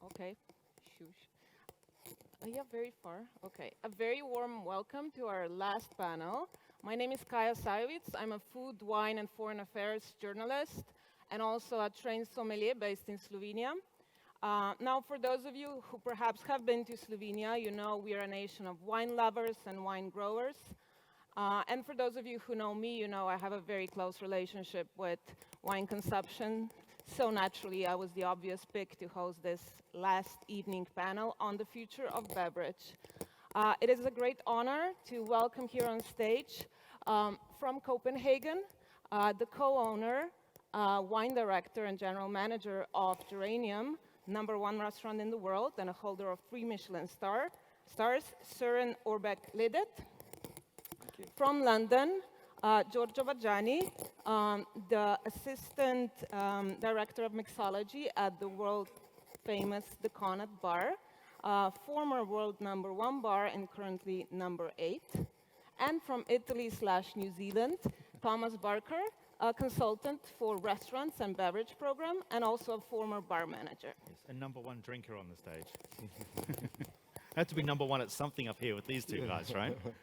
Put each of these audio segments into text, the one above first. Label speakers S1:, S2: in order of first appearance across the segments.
S1: Okay. Shush. Yeah, very far. Okay. A very warm welcome to our last panel. My name is Kaja Sajovic. I'm a food, wine, and foreign affairs journalist and also a trained sommelier based in Slovenia. Now, for those of you who perhaps have been to Slovenia, you know we are a nation of wine lovers and wine growers. And for those of you who know me, you know I have a very close relationship with wine consumption. So naturally, I was the obvious pick to host this last evening panel on the future of beverage. It is a great honor to welcome here on stage from Copenhagen, the co-owner, wine director, and general manager of Geranium, #1 restaurant in the world and a holder of 3 Michelin stars, Soren Orbek Lidet. From London, Giorgio Bargiani, the assistant director of mixology at the world famous the Connaught bar, former world #1 bar and currently #8. And from Italy/New Zealand, Thomas Barker, a consultant for restaurants and beverage program, and also a former bar manager.
S2: Yes, and #1 drinker on the stage. Had to be #1 at something up here with these two guys, right?
S1: Okay,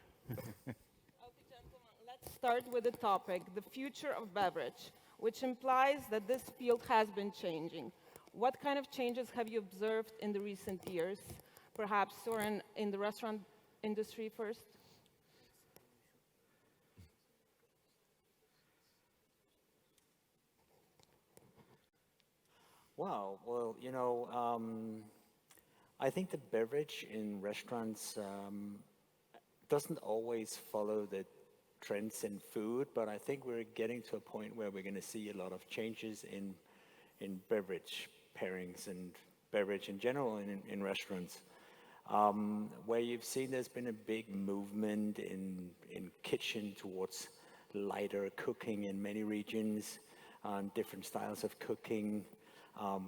S1: gentlemen, let's start with the topic, the future of beverage, which implies that this field has been changing. What kind of changes have you observed in the recent years? Perhaps, Soren, in the restaurant industry first?
S3: Wow. Well, I think the beverage in restaurants doesn't always follow the trends in food, but I think we're getting to a point where we're going to see a lot of changes in beverage pairings and beverage in general in restaurants. Where you've seen there's been a big movement in kitchen towards lighter cooking in many regions, different styles of cooking.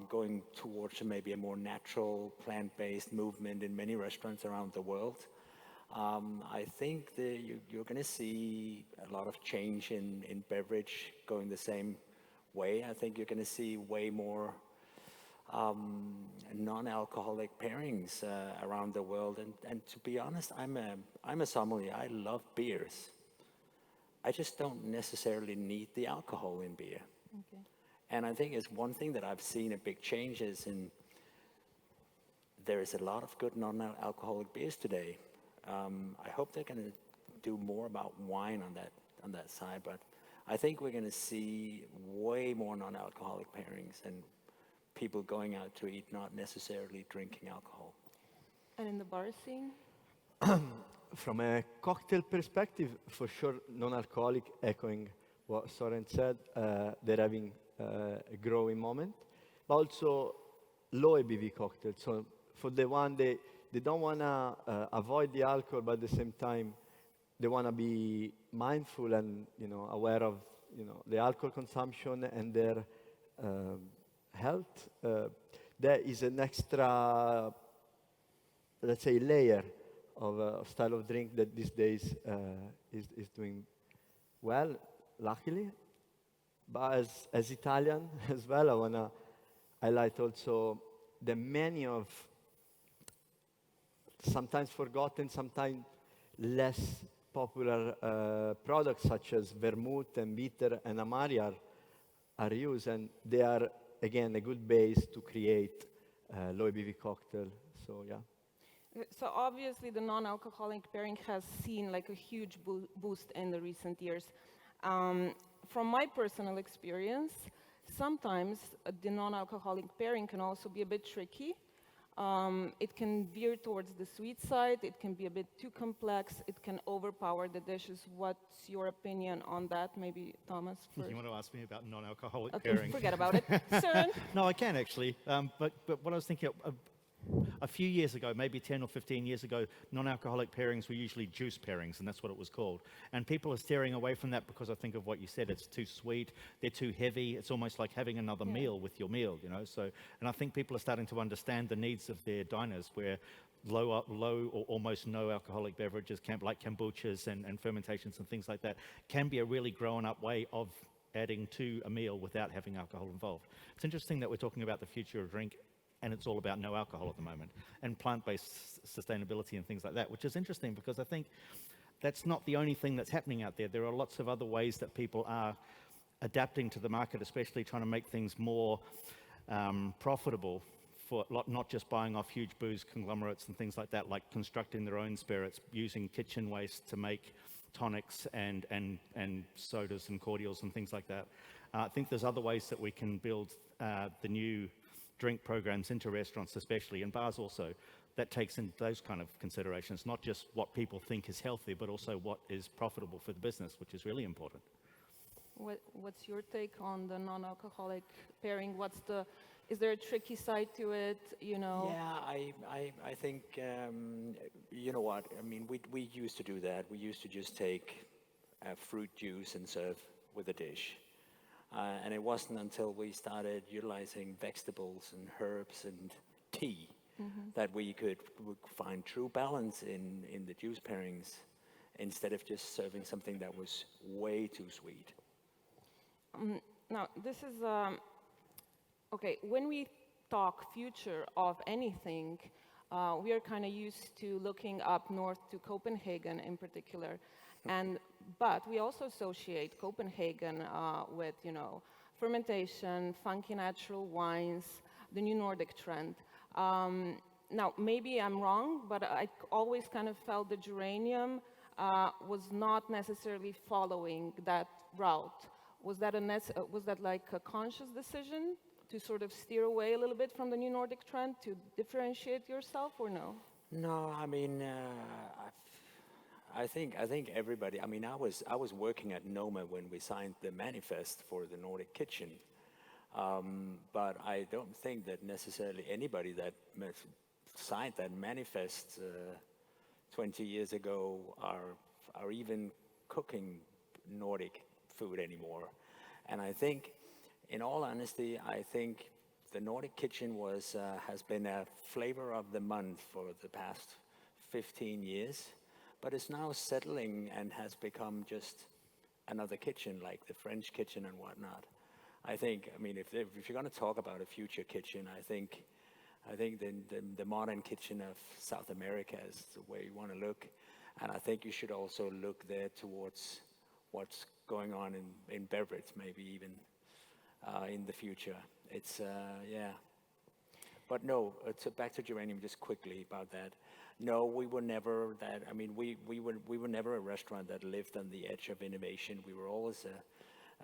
S3: Going towards maybe a more natural, plant-based movement in many restaurants around the world. I think that you're going to see a lot of change in beverage going the same way. I think you're going to see way more non-alcoholic pairings around the world. And to be honest, I'm a sommelier. I love beers. I just don't necessarily need the alcohol in beer.
S1: Okay.
S3: And I think it's one thing that I've seen a big change is there is a lot of good non-alcoholic beers today. I hope they're going to do more about wine on that side, but I think we're going to see way more non-alcoholic pairings and people going out to eat, not necessarily drinking alcohol.
S1: And in the bar scene?
S4: From a cocktail perspective, for sure, non-alcoholic, echoing what Soren said, they're having a growing moment, but also low ABV cocktails. So for the one, they don't want to avoid the alcohol, but at the same time, they want to be mindful and aware of the alcohol consumption and their health. There is an extra, let's say, layer of style of drink that these days is doing well, luckily. But as Italian as well, I want to highlight also the many of sometimes forgotten, sometimes less popular products such as vermouth and bitter and amari are used, and they are again a good base to create low ABV cocktail. So yeah.
S1: So obviously the non-alcoholic pairing has seen like a huge boost in the recent years. From my personal experience, sometimes the non-alcoholic pairing can also be a bit tricky. It can veer towards the sweet side, it can be a bit too complex, it can overpower the dishes. What's your opinion on that? Maybe Thomas first.
S2: You want to ask me about non-alcoholic
S1: Okay,
S2: pairing?
S1: forget about it. Soren?
S2: No, I can actually. But what I was thinking a few years ago, maybe 10 or 15 years ago, non-alcoholic pairings were usually juice pairings, and that's what it was called. And people are steering away from that because I think of what you said. It's too sweet, they're too heavy. It's almost like having another meal with your meal, So, and I think people are starting to understand the needs of their diners, where low or almost no alcoholic beverages, like kombuchas and fermentations and things like that, can be a really grown-up way of adding to a meal without having alcohol involved. It's interesting that we're talking about the future of drink and it's all about no alcohol at the moment, and plant-based sustainability and things like that, which is interesting because I think that's not the only thing that's happening out there. There are lots of other ways that people are adapting to the market, especially trying to make things more profitable for not just buying off huge booze conglomerates and things like that, like constructing their own spirits, using kitchen waste to make tonics and sodas and cordials and things like that. I think there's other ways that we can build the new drink programs into restaurants, especially, and bars also, that takes in those kind of considerations, not just what people think is healthy, but also what is profitable for the business, which is really important.
S1: What's your take on the non-alcoholic pairing? Is there a tricky side to it, you know?
S3: Yeah, I think, you know what, I mean, we used to do that. We used to just take fruit juice and serve with a dish. And it wasn't until we started utilizing vegetables and herbs and tea that we could find true balance in the juice pairings instead of just serving something that was way too sweet.
S1: Now, this is, okay, when we talk future of anything, we are kind of used to looking up north to Copenhagen in particular. But we also associate Copenhagen with, you know, fermentation, funky natural wines, the new Nordic trend. Now, maybe I'm wrong, but I always kind of felt the Geranium was not necessarily following that route. Was that like a conscious decision to sort of steer away a little bit from the new Nordic trend to differentiate yourself, or no?
S3: No, I mean, I think everybody. I mean, I was working at Noma when we signed the manifest for the Nordic Kitchen, but I don't think that necessarily anybody that signed that manifest 20 years ago are even cooking Nordic food anymore. And I think, in all honesty, I think the Nordic Kitchen has been a flavor of the month for the past 15 years, but it's now settling and has become just another kitchen like the French kitchen and whatnot. I think, I mean, if you're going to talk about a future kitchen, I think the modern kitchen of South America is the way you want to look. And I think you should also look there towards what's going on in beverage, maybe even in the future. It's, yeah. But no, back to Geranium just quickly about that. No, we were never that. I mean, we were never a restaurant that lived on the edge of innovation. We were always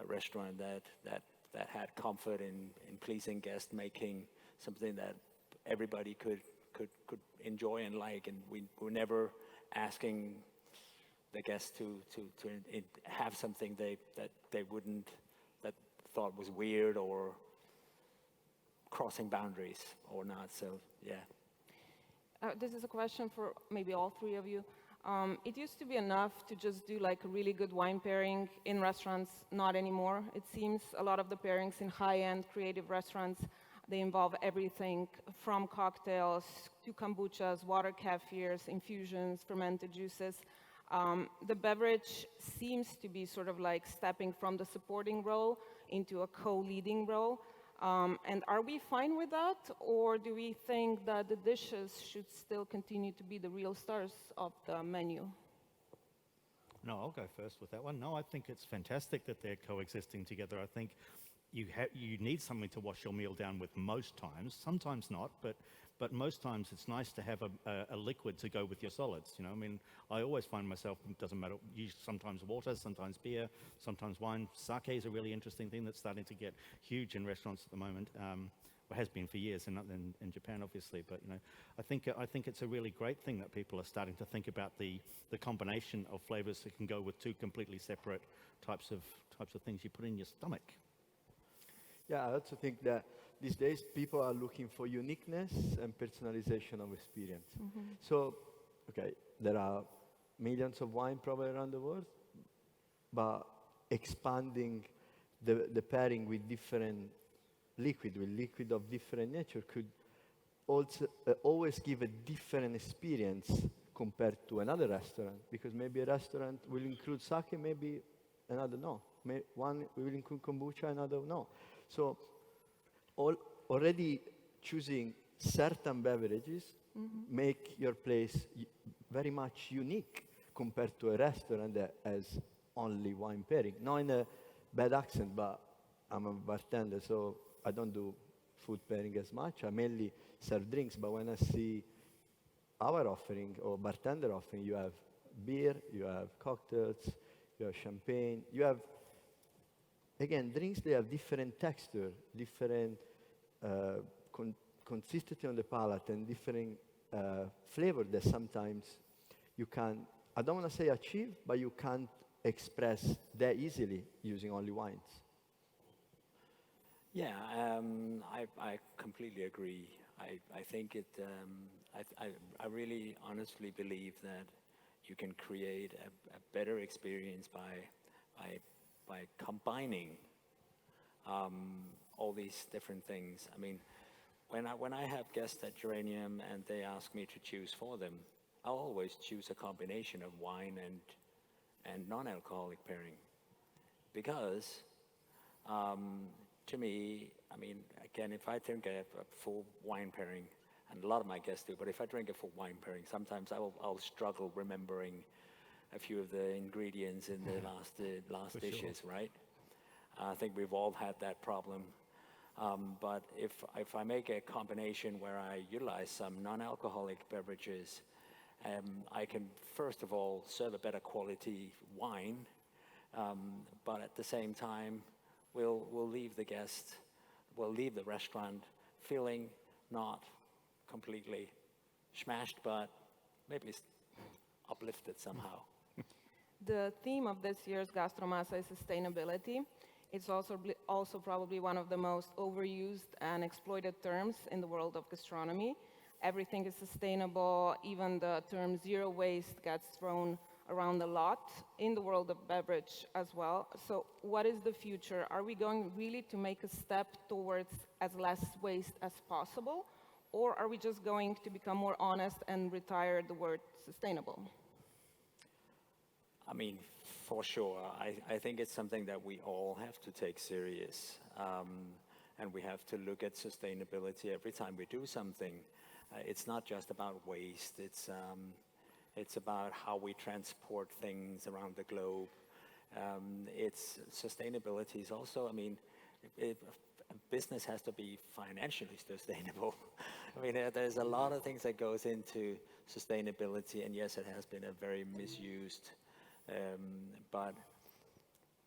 S3: a restaurant that had comfort in pleasing guests, making something that everybody could enjoy and like. And we were never asking the guests to have something that thought was weird or crossing boundaries or not. So yeah.
S1: This is a question for maybe all three of you. It used to be enough to just do like a really good wine pairing in restaurants, not anymore. It seems a lot of the pairings in high-end creative restaurants, they involve everything from cocktails to kombuchas, water keffirs, infusions, fermented juices. The beverage seems to be sort of like stepping from the supporting role into a co-leading role. And are we fine with that, or do we think that the dishes should still continue to be the real stars of the menu?
S2: No, I'll go first with that one. No, I think it's fantastic that they're coexisting together. I think you need something to wash your meal down with most times. Sometimes not, but most times it's nice to have a liquid to go with your solids. You know, I mean, I always find myself, it doesn't matter, sometimes water, sometimes beer, sometimes wine. Sake is a really interesting thing that's starting to get huge in restaurants at the moment. It has been for years in Japan, obviously. But you know, I think it's a really great thing that people are starting to think about the combination of flavors that can go with two completely separate types of things you put in your stomach.
S4: Yeah, I also think that these days people are looking for uniqueness and personalization of experience. So, okay, there are millions of wine probably around the world, but expanding the pairing with different liquid of different nature could also always give a different experience compared to another restaurant, because maybe a restaurant will include sake, maybe another no. One will include kombucha, another no. So already choosing certain beverages make your place very much unique compared to a restaurant that has only wine pairing. Not in a bad accent, but I'm a bartender, so I don't do food pairing as much. I mainly serve drinks, but when I see our offering or bartender offering, you have beer, you have cocktails, you have champagne, you have, again, drinks, they have different texture, different consistency on the palate, and different flavor that sometimes you can, I don't want to say achieve, but you can't express that easily using only wines.
S3: Yeah, I completely agree. I think it. I really honestly believe that you can create a better experience by combining all these different things. I mean, when I have guests at Geranium and they ask me to choose for them, I'll always choose a combination of wine and non-alcoholic pairing, because to me, I mean, again, if I drink a full wine pairing, and a lot of my guests do, but if I drink a full wine pairing, sometimes I'll struggle remembering a few of the ingredients in the last dishes, right? I think we've all had that problem. But if I make a combination where I utilize some non-alcoholic beverages, I can first of all serve a better quality wine, but at the same time, we'll leave the guest, we'll leave the restaurant feeling not completely smashed, but maybe uplifted somehow.
S1: The theme of this year's Gastromasa is sustainability. It's also probably one of the most overused and exploited terms in the world of gastronomy. Everything is sustainable. Even the term zero waste gets thrown around a lot in the world of beverage as well. So what is the future? Are we going really to make a step towards as less waste as possible? Or are we just going to become more honest and retire the word sustainable?
S3: I mean, for sure. I think it's something that we all have to take serious. And we have to look at sustainability every time we do something. It's not just about waste. It's about how we transport things around the globe. Sustainability is also, I mean, business has to be financially sustainable. I mean, there's a lot of things that goes into sustainability, and yes, it has been a very misused, but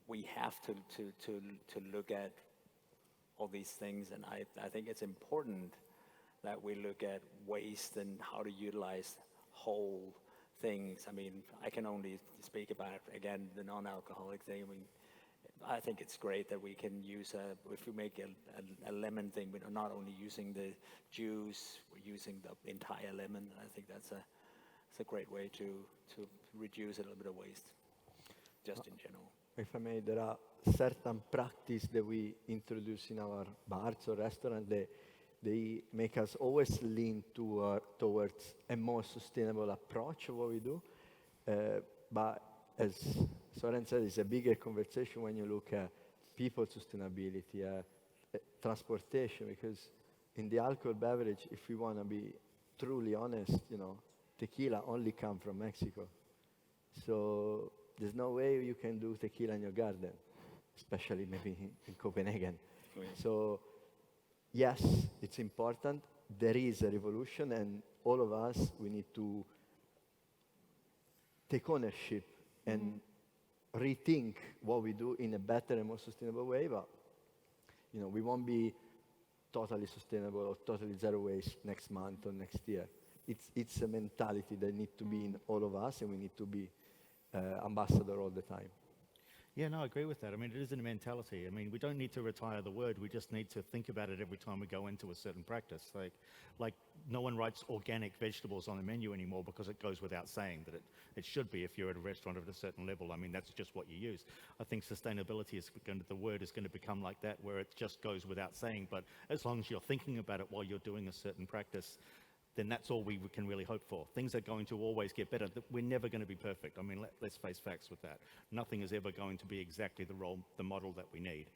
S3: we have to look at all these things, and I think it's important that we look at waste and how to utilize whole things. I mean, I can only speak about, again, the non-alcoholic thing. I mean, I think it's great that we can use, if we make a lemon thing, we're not only using the juice, we're using the entire lemon. I think that's a great way to reduce a little bit of waste, just in general.
S4: If I may, there are certain practice that we introduce in our bars or restaurants that they make us always lean towards a more sustainable approach of what we do. But as Soren said, it's a bigger conversation when you look at people sustainability, transportation, because in the alcohol beverage, if we want to be truly honest, you know, tequila only comes from Mexico. So there's no way you can do tequila in your garden, especially maybe in Copenhagen.
S3: Oh, yeah.
S4: So yes, it's important. There is a revolution, and all of us, we need to take ownership and rethink what we do in a better and more sustainable way. But you know, we won't be totally sustainable or totally zero waste next month or next year. It's a mentality that needs to be in all of us, and we need to be ambassador all the time.
S2: Yeah, no, I agree with that. I mean, it is a mentality. I mean, we don't need to retire the word. We just need to think about it every time we go into a certain practice. Like no one writes organic vegetables on the menu anymore because it goes without saying that it should be if you're at a restaurant at a certain level. I mean, that's just what you use. I think sustainability the word is going to become like that, where it just goes without saying. But as long as you're thinking about it while you're doing a certain practice, then that's all we can really hope for. Things are going to always get better. We're never going to be perfect. I mean, let's face facts with that. Nothing is ever going to be exactly the model that we need.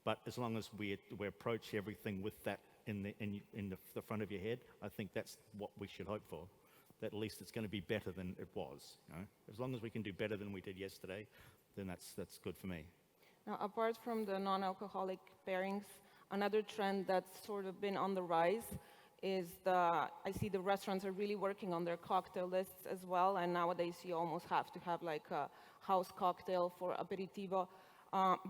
S2: But as long as we approach everything with that the front of your head, I think that's what we should hope for. That at least it's going to be better than it was. You know? As long as we can do better than we did yesterday, then that's good for me.
S1: Now, apart from the non-alcoholic pairings, another trend that's sort of been on the rise is I see the restaurants are really working on their cocktail lists as well, and nowadays you almost have to have like a house cocktail for aperitivo.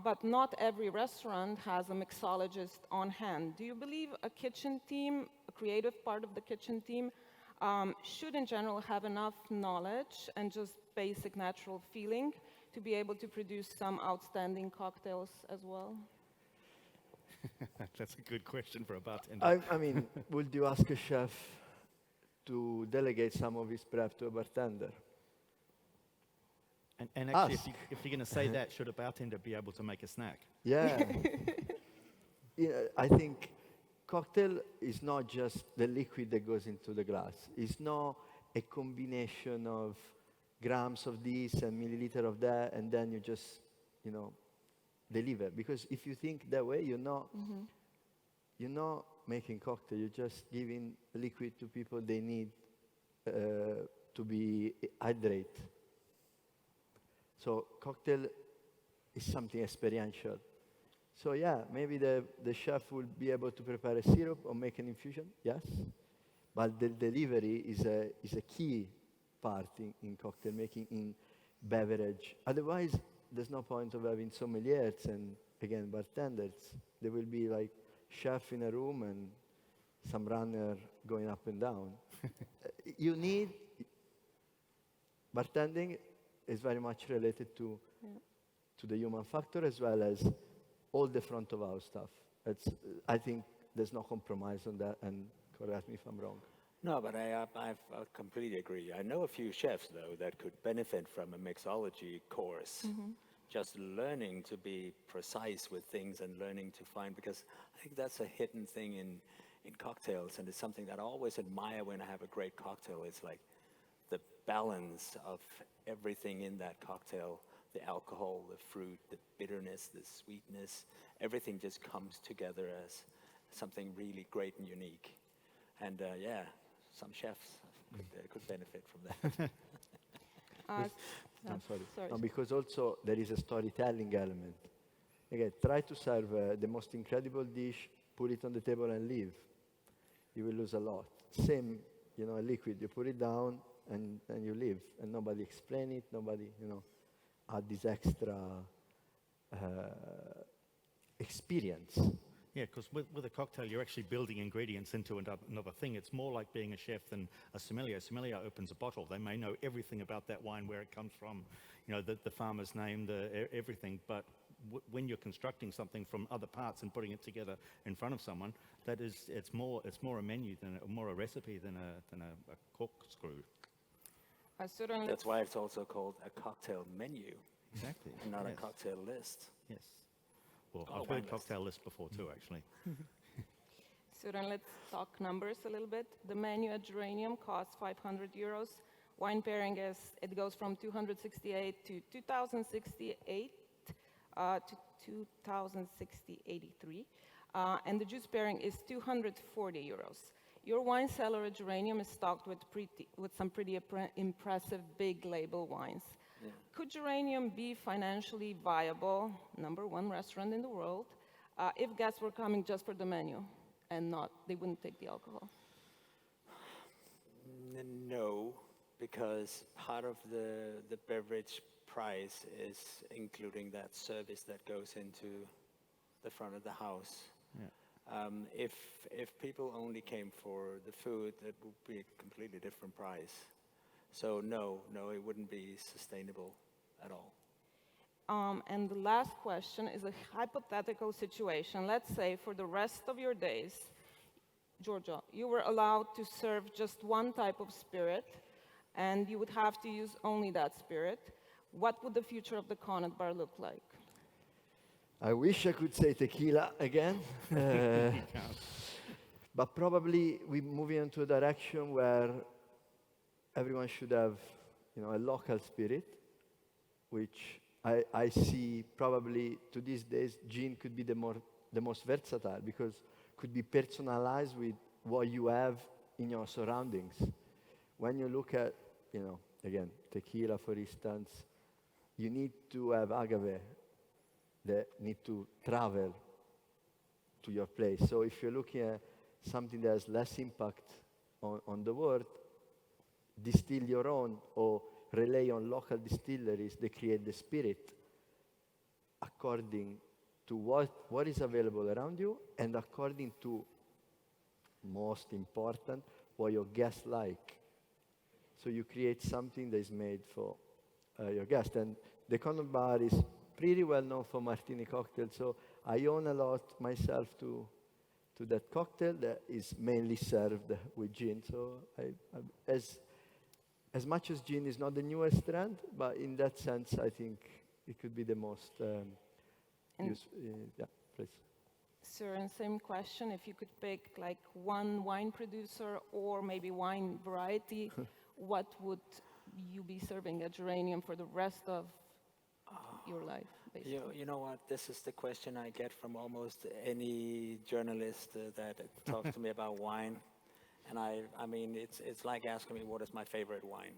S1: But not every restaurant has a mixologist on hand. Do you believe a kitchen team, a creative part of the kitchen team, should in general have enough knowledge and just basic natural feeling to be able to produce some outstanding cocktails as well?
S2: That's a good question for a bartender.
S4: I mean, would you ask a chef to delegate some of his prep to a bartender?
S2: And actually,
S4: Ask.
S2: if you're going to say that, should a bartender be able to make a snack?
S4: Yeah. Yeah, I think cocktail is not just the liquid that goes into the glass. It's not a combination of grams of this and milliliter of that, and then you just, deliver. Because if you think that way, you're not making cocktail. You're just giving liquid to people they need to be hydrated. So cocktail is something experiential. So yeah, maybe the chef will be able to prepare a syrup or make an infusion, yes. But the delivery is a key part in cocktail making, in beverage. Otherwise, there's no point of having sommeliers and, again, bartenders. There will be like chef in a room and some runner going up and down. You need, bartending is very much related to the human factor as well as all the front of house stuff. I think there's no compromise on that, and correct me if I'm wrong.
S3: No, but I completely agree. I know a few chefs, though, that could benefit from a mixology course. Just learning to be precise with things and learning to find, because I think that's a hidden thing in cocktails, and it's something that I always admire when I have a great cocktail. It's like the balance of everything in that cocktail, the alcohol, the fruit, the bitterness, the sweetness, everything just comes together as something really great and unique. And yeah, some chefs could benefit from that.
S4: I'm sorry.
S1: Sorry.
S4: No, because also there is a storytelling element. Again, try to serve the most incredible dish, put it on the table and leave. You will lose a lot. Same, a liquid, you put it down and you leave. And nobody explain it, nobody, add this extra experience.
S2: Yeah, because with a cocktail, you're actually building ingredients into another thing. It's more like being a chef than a sommelier. A sommelier opens a bottle. They may know everything about that wine, where it comes from, the farmer's name, everything. But when you're constructing something from other parts and putting it together in front of someone, it's more a menu than more a recipe than a corkscrew.
S3: That's why it's also called a cocktail menu.
S2: Exactly.
S3: And not
S2: yes.
S3: a cocktail list.
S2: Yes. Well,
S3: Oh,
S2: I've
S3: wine
S2: heard
S3: list.
S2: cocktail list before too, actually.
S1: Soren, let's talk numbers a little bit. The menu at Geranium costs 500 euros. Wine pairing it goes from 268 to 2068 to 2083. And the juice pairing is 240 euros. Your wine cellar at Geranium is stocked with some pretty impressive big label wines.
S3: Yeah.
S1: Could Geranium be financially viable, #1 restaurant in the world, if guests were coming just for the menu and they wouldn't take the alcohol?
S3: No, because part of the beverage price is including that service that goes into the front of the house.
S2: Yeah.
S3: If people only came for the food, that would be a completely different price. So no, it wouldn't be sustainable at all.
S1: And the last question is a hypothetical situation. Let's say for the rest of your days, Giorgio, you were allowed to serve just one type of spirit, and you would have to use only that spirit. What would the future of the Connaught bar look like?
S4: I wish I could say tequila again. But probably we're moving into a direction where everyone should have, a local spirit, which I see probably to these days gin could be the most versatile, because could be personalized with what you have in your surroundings. When you look at, again, tequila, for instance, you need to have agave that need to travel to your place. So if you're looking at something that has less impact on the world, distill your own or rely on local distilleries that create the spirit according to what is available around you and according to, most important, what your guests like. So you create something that is made for your guests. And the Connaught bar is pretty well known for martini cocktails, so I own a lot myself to that cocktail that is mainly served with gin. So as much as gin is not the newest trend, but in that sense, I think it could be the most yeah, please.
S1: Soren, same question. If you could pick like one wine producer or maybe wine variety, what would you be serving at Geranium for the rest of your life, basically?
S3: You know what? This is the question I get from almost any journalist that talks to me about wine. And I mean, it's like asking me what is my favorite wine.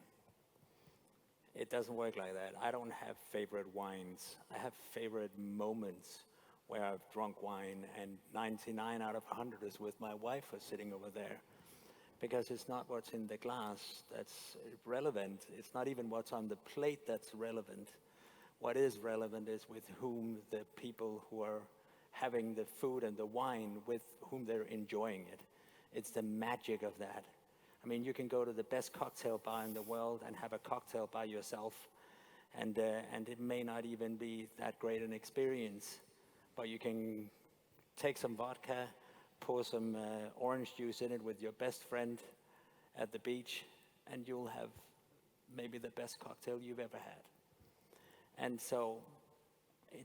S3: It doesn't work like that. I don't have favorite wines. I have favorite moments where I've drunk wine, and 99 out of 100 is with my wife who's sitting over there. Because it's not what's in the glass that's relevant. It's not even what's on the plate that's relevant. What is relevant is with whom the people who are having the food and the wine, with whom they're enjoying it. It's the magic of that. I mean, you can go to the best cocktail bar in the world and have a cocktail by yourself, and it may not even be that great an experience, but you can take some vodka, pour some orange juice in it with your best friend at the beach, and you'll have maybe the best cocktail you've ever had. And so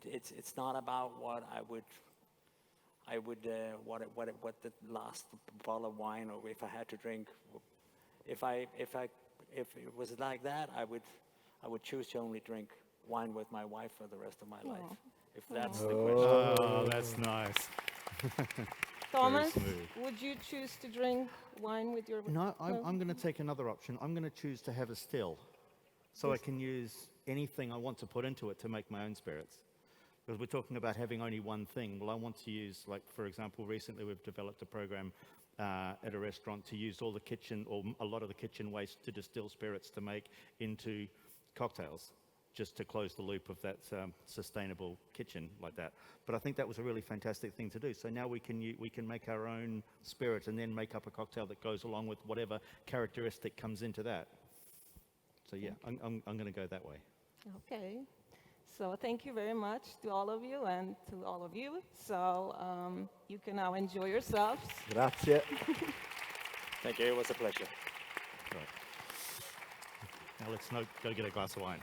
S3: it's not about what what the last bottle of wine, or if I had to drink. If it was like that, I would choose to only drink wine with my wife for the rest of my life. If that's the question.
S2: Oh, that's nice.
S1: Thomas,
S2: smooth.
S1: would you choose to drink wine with your...
S2: No, I'm going to take another option. I'm going to choose to have a still, so I can use anything I want to put into it to make my own spirits. Because we're talking about having only one thing. Well, I want to use, like, for example, recently we've developed a program at a restaurant to use all the kitchen, or a lot of the kitchen waste, to distill spirits to make into cocktails, just to close the loop of that sustainable kitchen like that. But I think that was a really fantastic thing to do. So now we can make our own spirit and then make up a cocktail that goes along with whatever characteristic comes into that. So yeah, I'm going to go that way.
S1: Okay. So thank you very much to all of you and to all of you. So you can now enjoy yourselves.
S4: Grazie.
S3: Thank you. It was a pleasure.
S2: Right. Now let's go get a glass of wine.